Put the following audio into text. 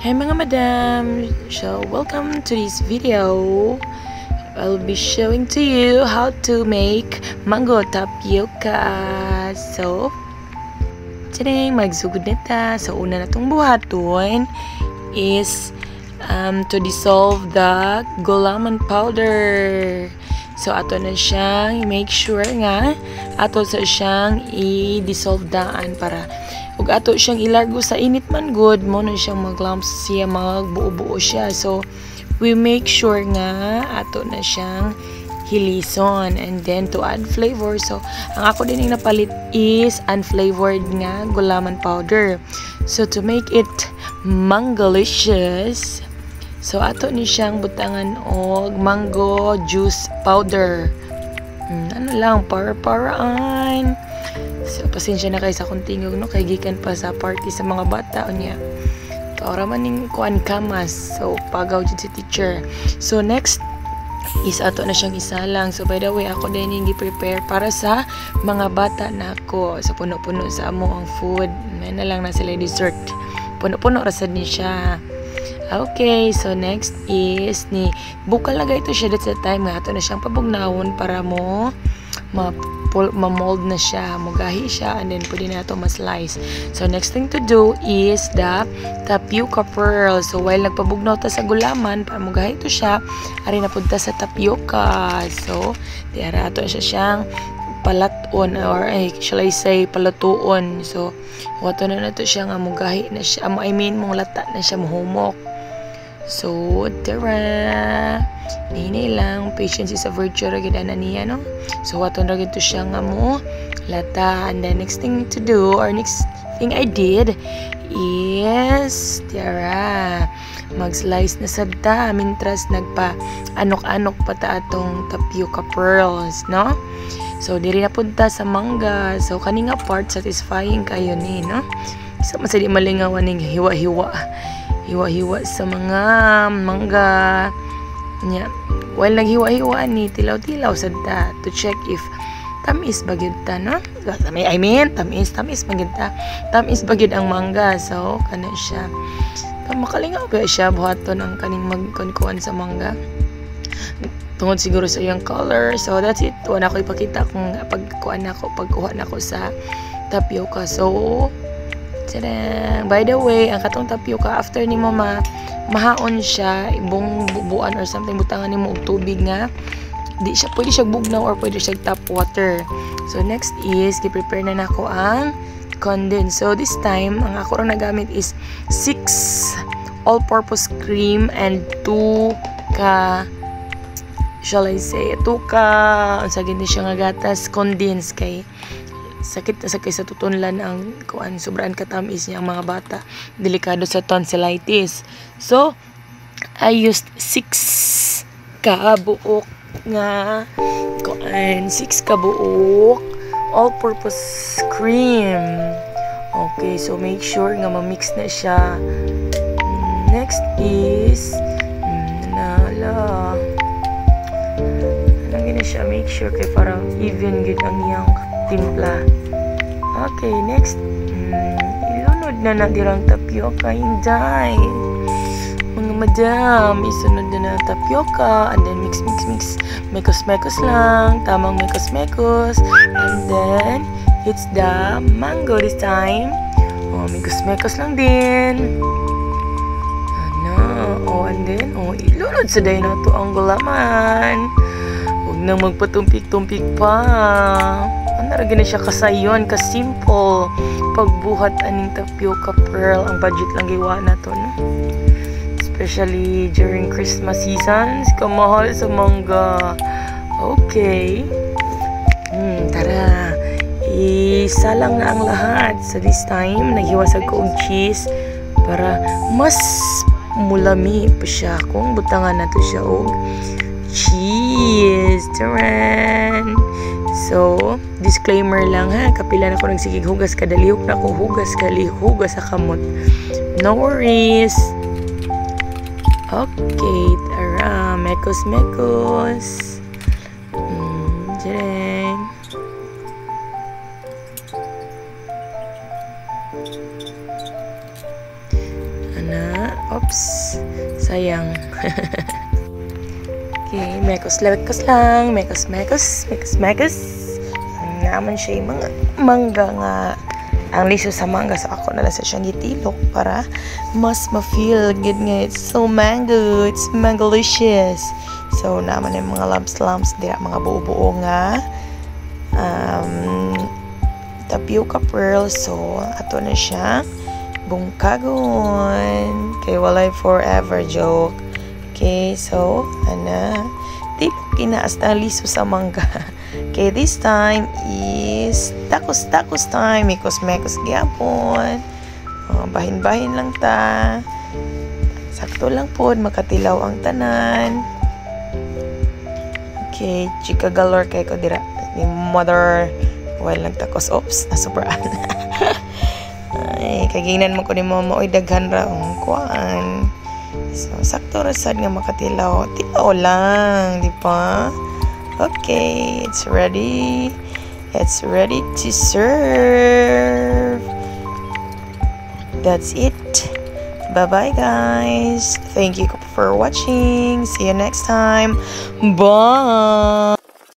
Hi mga madam! So, welcome to this video. I'll be showing to you how to make mango tapioca. So, today magsugod nita. So, una natong buhaton is to dissolve the gulaman powder. So, ato na siyang make sure nga ato sa siyang i-dissolve daan para ug ato siyang ilargo sa init man good mo na siyang maglumps siya magbuo-buo siya. So, we make sure nga ato na siyang hilison and then to add flavor. So, ang ako din yung napalit is unflavored nga gulaman powder. So, to make it mangalicious, so ato ni siyang butangan og mango juice powder. Ano lang, para-paraan. So, pasensya na kayo sa kung tingog, no? Kay gikan pa sa party sa mga bata o niya. Kaura man ning kuan kamas. So, pagaw dyan si teacher. So, next is ato na siyang isalang. So, by the way, ako din yung prepare para sa mga bata na ako. So, puno-puno sa amo ang food. May na lang na sila dessert. Puno-puno rasad ni siya. Okay, so next is ni bukal lagay ito siya sa time nga ato na siyang pabugnawon para mo ma-mold na siya, mugahi siya, and then pwede na ito ma-slice. So next thing to do is the tapioca pearl. So while nagpabugnaw ta sa gulaman para mugahi ito siya, ari na punta sa tapioca. So di ara ato siya siyang palaton or shall I say palatuon. So wato na nato siya nga mugahi na siya, I mean mong lata na siya muhumok. So, tara! Hinay lang. Patience is a virtue. Ragida na niya, no? So, waton ragid to siya nga mo. Lata. And then, next thing to do, or next thing I did, is, tara, mag-slice na sadta. Mintras, nagpa-anok-anok pa ta atong tapioca pearls, no? So, diri na punta sa mangga. So, kaninga part, satisfying kayo ni, no? So, masali malingawan ng hiwa-hiwa sa mga mangga nya. While naghiwa-hiwa ni tilaw-tilaw sadta to check if tamis bagid ta, no? I mean tamis bagid ta. Tamis bagid ang mangga. So kana siya. Makalingaw ba siya buhaton ang kaning magkunkuan sa mangga. Tungod siguro sa iyang color. So that's it. Wala ko ipakita kung pagkuha na ko sa tapioca. So tada! By the way, ang katong tapioca, after ni mo mahaon siya, ibong bubuan or something, butangan ni mo og tubig nga, pwede siya bugnaw or pwede siya tap water. So, next is, i-prepare na nako ang condense. So, this time, ang ako rin nagamit is 6 all-purpose cream and 2 ka, shall I say, 2 ka, ang sagin din siya nga gatas, condense kay sakit na sakit sa tutunlan ang kuan, sobrang katamis niya ang mga bata, delikado sa tonsillitis. So I used 6 ka buok nga kuan, 6 ka buok all-purpose cream. Okay, so make sure nga ma-mix na siya. Next is gina siya, make sure kay parang even good ang iyang timpla. Okay, next ilunod na nadirang tapioca, hinday mga madam, isunod na tapioca and then mix mekos lang, tamang mekos and then it's the mango this time. Mekos lang din and then ilunod sa day na to ang gulaman. Huwag na magpatumpik-tumpik pa. Naragin na siya kasayon, ka-simple. Pagbuhat aning tapioca pearl, ang budget lang giwa na to, no? Especially during Christmas seasons, kamahal sa mangga. Okay. Tara. Isalang na ang lahat. So this time, naghiwasag ko og cheese para mas mulami pa siya kung butangan na to siya og cheese. Taran! So, disclaimer lang ha, kapila na ko nagsigig hugas kadalihok na ko hugas sa kamot. No worries. Okay, tara, mekos. Jareng. Ana, Oops. Sayang. Okay, mekos lang. Mekos. Naman siya yung mga mangga nga. Ang liso sa mangga sa ako na lang sa siyang gitilok para mas ma-feel good nga. It's so mango. It's mangalicious. So, naman yung mga lumps dira, mga buo-buo nga. Tapioca pearl. So, ato na siya. Bungkagon. Kay walay forever joke. Okay, so, di kinaas na liso sa mangga. Okay, this time is tacos time. Mekos gyapon. Bahin-bahin lang ta. Sakto lang po, makatilaw ang tanan. Okay, chika galore kay ko dira. Ni mother, well, nagtakos. Oops, nasubraan. Ay, kagingnan mo ko ni mama. Oy, daghan ra ang kuan. So, sakto ra sad nga makatilaw. Tilaw lang, di ba? Okay, it's ready. It's ready to serve. That's it. Bye-bye, guys. Thank you for watching. See you next time. Bye.